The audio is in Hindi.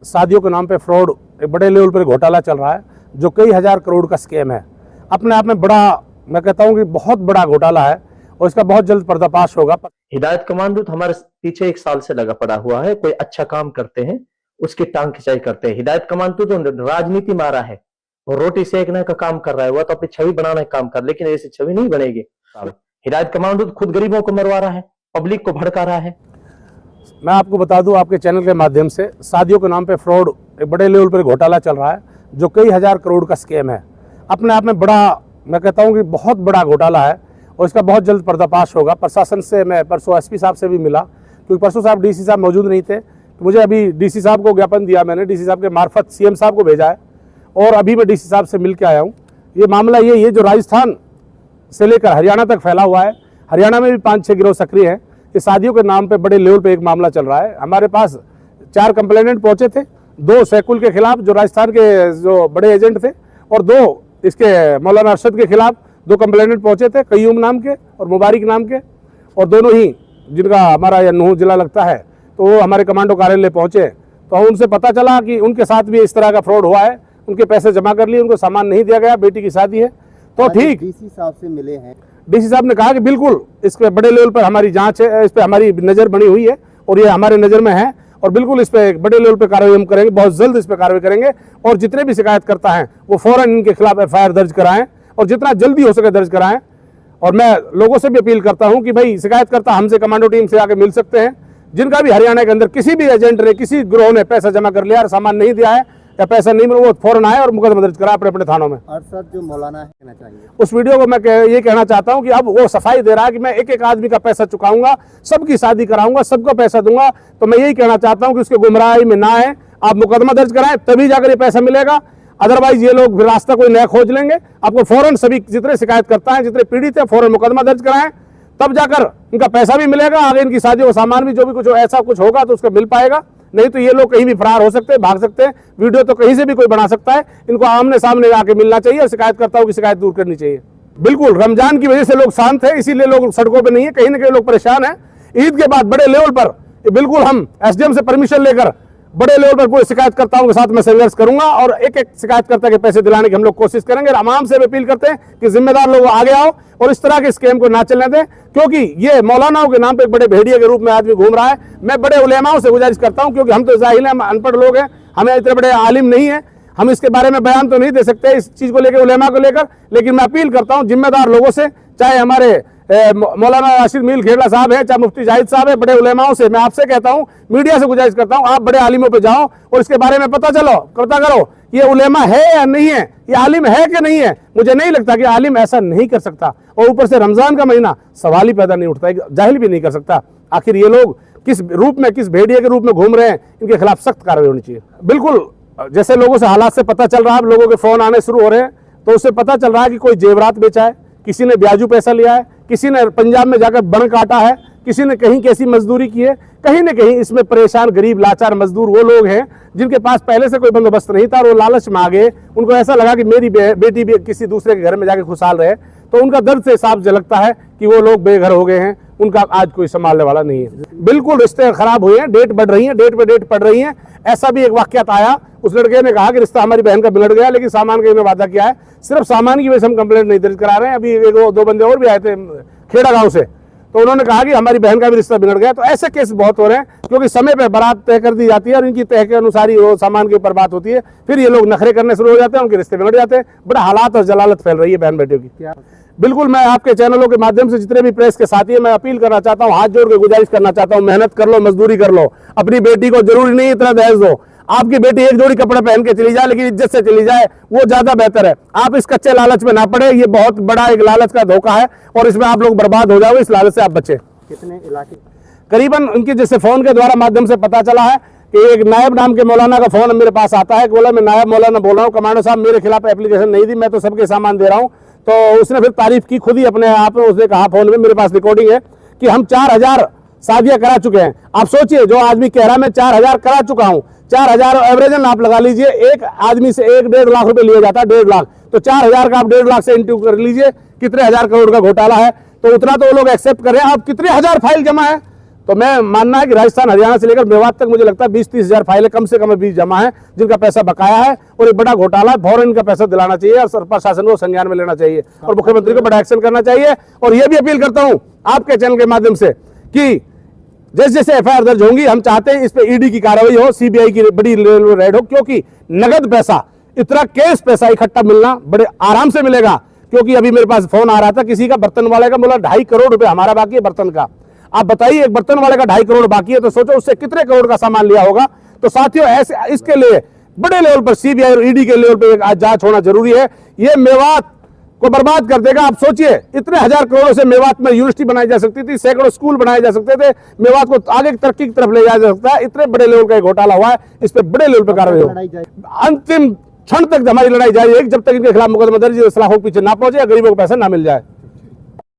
शादियों के नाम पे फ्रॉड एक बड़े लेवल पर घोटाला चल रहा है जो कई हजार करोड़ का स्कैम है। अपने आप में बड़ा, मैं कहता हूं कि बहुत बड़ा घोटाला है और इसका बहुत जल्द पर्दाफाश होगा। हिदायत कमांडो हमारे पीछे 1 साल से लगा पड़ा हुआ है। कोई अच्छा काम करते हैं उसकी टांग खिंचाई करते हैं। हिदायत कमांडो तो राजनीति मारा है और रोटी सेकने का काम कर रहा है। वह तो अपनी छवि बनाने का काम कर, लेकिन ऐसी छवि नहीं बनेगी। हिदायत कमांडो तो खुद गरीबों को मरवा रहा है, पब्लिक को भड़का रहा है। मैं आपको बता दूं, आपके चैनल के माध्यम से शादियों के नाम पे फ्रॉड एक बड़े लेवल पर घोटाला चल रहा है जो कई हजार करोड़ का स्कैम है। अपने आप में बड़ा, मैं कहता हूं कि बहुत बड़ा घोटाला है और इसका बहुत जल्द पर्दाफाश होगा। प्रशासन से मैं परसों एसपी साहब से भी मिला, क्योंकि परसों साहब डीसी साहब मौजूद नहीं थे, तो मुझे अभी डीसी साहब को ज्ञापन दिया मैंने, डीसी साहब के मार्फत सीएम साहब को भेजा है और अभी मैं डीसी साहब से मिल के आया हूँ। ये मामला ये जो राजस्थान से लेकर हरियाणा तक फैला हुआ है, हरियाणा में भी 5-6 गिरोह सक्रिय हैं। ये शादियों के नाम पे बड़े लेवल पे एक मामला चल रहा है। हमारे पास 4 कंप्लेनेंट पहुंचे थे, 2 सैकुल के खिलाफ जो राजस्थान के जो बड़े एजेंट थे, और 2 इसके मौलाना अरशद के खिलाफ 2 कंप्लेनेंट पहुंचे थे, कयूम नाम के और मुबारिक नाम के, और दोनों ही जिनका हमारा यह नूह जिला लगता है, तो वो हमारे कमांडो कार्यालय पहुंचे। तो उनसे पता चला कि उनके साथ भी इस तरह का फ्रॉड हुआ है। उनके पैसे जमा कर लिए, उनको सामान नहीं दिया गया, बेटी की शादी है। तो ठीक डीसी साहब से मिले हैं, डीसी साहब ने कहा कि बिल्कुल इस पे बड़े लेवल पर हमारी जांच है, इस पे हमारी नज़र बनी हुई है और ये हमारे नज़र में है और बिल्कुल इस पे बड़े लेवल पे कार्रवाई हम करेंगे, बहुत जल्द इस पे कार्रवाई करेंगे और जितने भी शिकायत करता है वो फौरन इनके खिलाफ एफआईआर दर्ज कराएं और जितना जल्दी हो सके दर्ज कराएं। और मैं लोगों से भी अपील करता हूं कि भाई शिकायतकर्ता हमसे कमांडो टीम से आके मिल सकते हैं। जिनका भी हरियाणा के अंदर किसी भी एजेंट ने, किसी गिरोह ने पैसा जमा कर लिया और सामान नहीं दिया है या पैसा नहीं मिला, वो फौरन आए और मुकदमा दर्ज करा अपने अपने थानों में। अरशद जो मौलाना है कहना चाहिए, उस वीडियो को मैं ये कहना चाहता हूं कि अब वो सफाई दे रहा है कि मैं एक एक आदमी का पैसा चुकाऊंगा, सबकी शादी कराऊंगा, सबको पैसा दूंगा। तो मैं यही कहना चाहता हूं कि उसके गुमराही में ना आए, आप मुकदमा दर्ज कराएं तभी जाकर ये पैसा मिलेगा। अदरवाइज ये लोग रास्ता कोई नया खोज लेंगे। आपको फौरन सभी जितने शिकायत करता है, जितने पीड़ित है, फौरन मुकदमा दर्ज कराएं, तब जाकर इनका पैसा भी मिलेगा, आगे इनकी शादी और सामान भी जो भी कुछ ऐसा कुछ होगा तो उसको मिल पाएगा। नहीं तो ये लोग कहीं भी फरार हो सकते हैं, भाग सकते हैं। वीडियो तो कहीं से भी कोई बना सकता है। इनको आमने सामने आके मिलना चाहिए और शिकायतकर्ताओं की शिकायत दूर करनी चाहिए। बिल्कुल रमजान की वजह से लोग शांत है, इसीलिए लोग सड़कों पर नहीं है, कहीं ना कहीं लोग परेशान है। ईद के बाद बड़े लेवल पर बिल्कुल हम एसडीएम से परमिशन लेकर बड़े लेवल पर पूरे शिकायतकर्ताओं के साथ मैं संघर्ष करूंगा और एक एक शिकायतकर्ता के पैसे दिलाने की हम लोग कोशिश करेंगे। आवाम से भी अपील करते हैं कि जिम्मेदार लोग आगे आओ और इस तरह के स्कैम को ना चलने दें, क्योंकि ये मौलानाओं के नाम पे एक बड़े भेड़िए के रूप में आदमी घूम रहा है। मैं बड़े उलेमाओं से गुजारिश करता हूं, क्योंकि हम तो जाहिल हैं, हम अनपढ़ लोग हैं, हमें इतने बड़े आलिम नहीं है, हम इसके बारे में बयान तो नहीं दे सकते इस चीज को लेकर, उलेमा को लेकर। लेकिन मैं अपील करता हूं जिम्मेदार लोगों से, चाहे हमारे मौलाना राशिद मील खेड़ा साहब है, चाहे मुफ्ती जाहिद साहब है, बड़े उलेमाओं से मैं आपसे कहता हूं, मीडिया से गुजारिश करता हूं, आप बड़े आलिमों पे जाओ और इसके बारे में पता करो ये उलेमा है या नहीं है, ये आलिम है कि नहीं है। मुझे नहीं लगता कि आलिम ऐसा नहीं कर सकता, और ऊपर से रमजान का महीना सवाल ही पैदा नहीं उठता, जाहिल भी नहीं कर सकता। आखिर ये लोग किस रूप में, किस भेड़िए के रूप में घूम रहे हैं, इनके खिलाफ सख्त कार्रवाई होनी चाहिए। बिल्कुल जैसे लोगों से हालात से पता चल रहा है, लोगों के फोन आने शुरू हो रहे हैं, तो उससे पता चल रहा है कि कोई जेवरात बेचा है, किसी ने ब्याजू पैसा लिया है, किसी ने पंजाब में जाकर बण काटा है, किसी ने कहीं कैसी मजदूरी की है। कहीं न कहीं इसमें परेशान गरीब लाचार मजदूर वो लोग हैं जिनके पास पहले से कोई बंदोबस्त नहीं था और वो लालच में आ गए। उनको ऐसा लगा कि मेरी बेटी भी किसी दूसरे के घर में जाके खुशहाल रहे, तो उनका दर्द से साफ झलकता है कि वो लोग बेघर हो गए हैं, उनका आज कोई संभालने वाला नहीं है। बिल्कुल रिश्ते खराब हुए हैं, डेट बढ़ रही है, डेट पे डेट पड़ रही है। ऐसा भी एक वाकयात आया, उस लड़के ने कहा कि रिश्ता हमारी बहन का बिगड़ गया, लेकिन सामान का वादा किया है, सिर्फ सामान की वजह से हम कंप्लेंट नहीं दर्ज करा रहे हैं। अभी 1-2 बंदे और भी आए थे खेड़ा गांव से, तो उन्होंने कहा कि हमारी बहन का भी रिश्ता बिगड़ गया। तो ऐसे केस बहुत हो रहे हैं, क्योंकि समय पे बारात तय कर दी जाती है और इनकी तय के अनुसार ही वो सामान के ऊपर बात होती है, फिर ये लोग नखरे करने शुरू हो जाते हैं, उनके रिश्ते बिगड़ जाते हैं। बड़ा हालात और जलालत फैल रही है बहन बेटियों की। बिल्कुल मैं आपके चैनलों के माध्यम से जितने भी प्रेस के साथी है, मैं अपील करना चाहता हूँ, हाथ जोड़ के गुजारिश करना चाहता हूँ, मेहनत कर लो, मजदूरी कर लो, अपनी बेटी को जरूरी नहीं इतना दहेज दो। आपकी बेटी एक जोड़ी कपड़े पहन के चली जाए, लेकिन इज्जत से चली जाए, वो ज्यादा बेहतर है। आप इस कच्चे लालच में ना पड़े, ये बहुत बड़ा एक लालच का धोखा है और इसमें आप लोग बर्बाद हो जाओगे। इस लालच से आप बचे। कितने इलाके करीबन उनके जैसे फोन के द्वारा माध्यम से पता चला है कि एक नायब नाम के मौलाना का फोन मेरे पास आता है, बोला मैं नायब मौलाना बोल रहा हूँ, कमांडो साहब मेरे खिलाफ एप्लीकेशन नहीं दी, मैं तो सबके सामान दे रहा हूँ। तो उसने फिर तारीफ की खुद ही अपने आप में, उसने कहा फोन में, मेरे पास रिकॉर्डिंग है, कि हम 4000 शादियां करा चुके हैं। आप सोचिए, जो आदमी कह रहा मैं 4000 करा चुका हूँ, 4000 एवरेजन आप लगा लीजिए, एक आदमी से 1-1.5 लाख रुपए लिया जाता है, 1.5 लाख, तो 4000 का आप 1.5 लाख से इंटू कर लीजिए, कितने हजार करोड़ का घोटाला है। तो उतना तो वो लोग एक्सेप्ट कर रहे हैं। अब कितने हजार फाइल जमा है, तो मैं मानना है कि राजस्थान हरियाणा से लेकर मेवात तक मुझे लगता है 20-30 हजार फाइलें कम से कम अभी जमा है जिनका पैसा बकाया है और एक बड़ा घोटाला है। फौरन इनका पैसा दिलाना चाहिए और सरकार शासन को संज्ञान में लेना चाहिए और मुख्यमंत्री को बड़ा एक्शन करना चाहिए। और यह भी अपील करता हूं आपके चैनल के माध्यम से कि जैसे जैसे एफआईआर दर्ज होंगी हम चाहते हैं इस पे ईडी की कार्रवाई हो, सीबीआई की बड़ी रेड हो, क्योंकि नगद पैसा, इतना कैश पैसा इकट्ठा मिलना बड़े आराम से मिलेगा। क्योंकि अभी मेरे पास फोन आ रहा था किसी का, बर्तन वाले का, बोला 2.5 करोड़ रुपए हमारा बाकी है बर्तन का। आप बताइए एक बर्तन वाले का 2.5 करोड़ बाकी है तो सोचो उससे कितने करोड़ का सामान लिया होगा। तो साथियों ऐसे इसके लिए बड़े लेवल पर सीबीआई और ईडी के लेवल पर जांच होना जरूरी है। ये मेवात को बर्बाद कर देगा। आप सोचिए इतने हजार करोड़ों से मेवात में यूनिवर्सिटी बनाई जा सकती थी, सैकड़ों स्कूल बनाए जा सकते थे, मेवात को आगे तरक्की की तरफ ले जाया जा सकता है। इतने बड़े लेवल का घोटाला हुआ है, इस पर बड़े लेवल पर कार्रवाई हो। अंतिम क्षण तक हमारी लड़ाई जारी है जब तक इनके खिलाफ मुकदमा दर्ज सलाखों के पीछे ना पहुंचे या गरीबों को पैसा ना मिल जाए।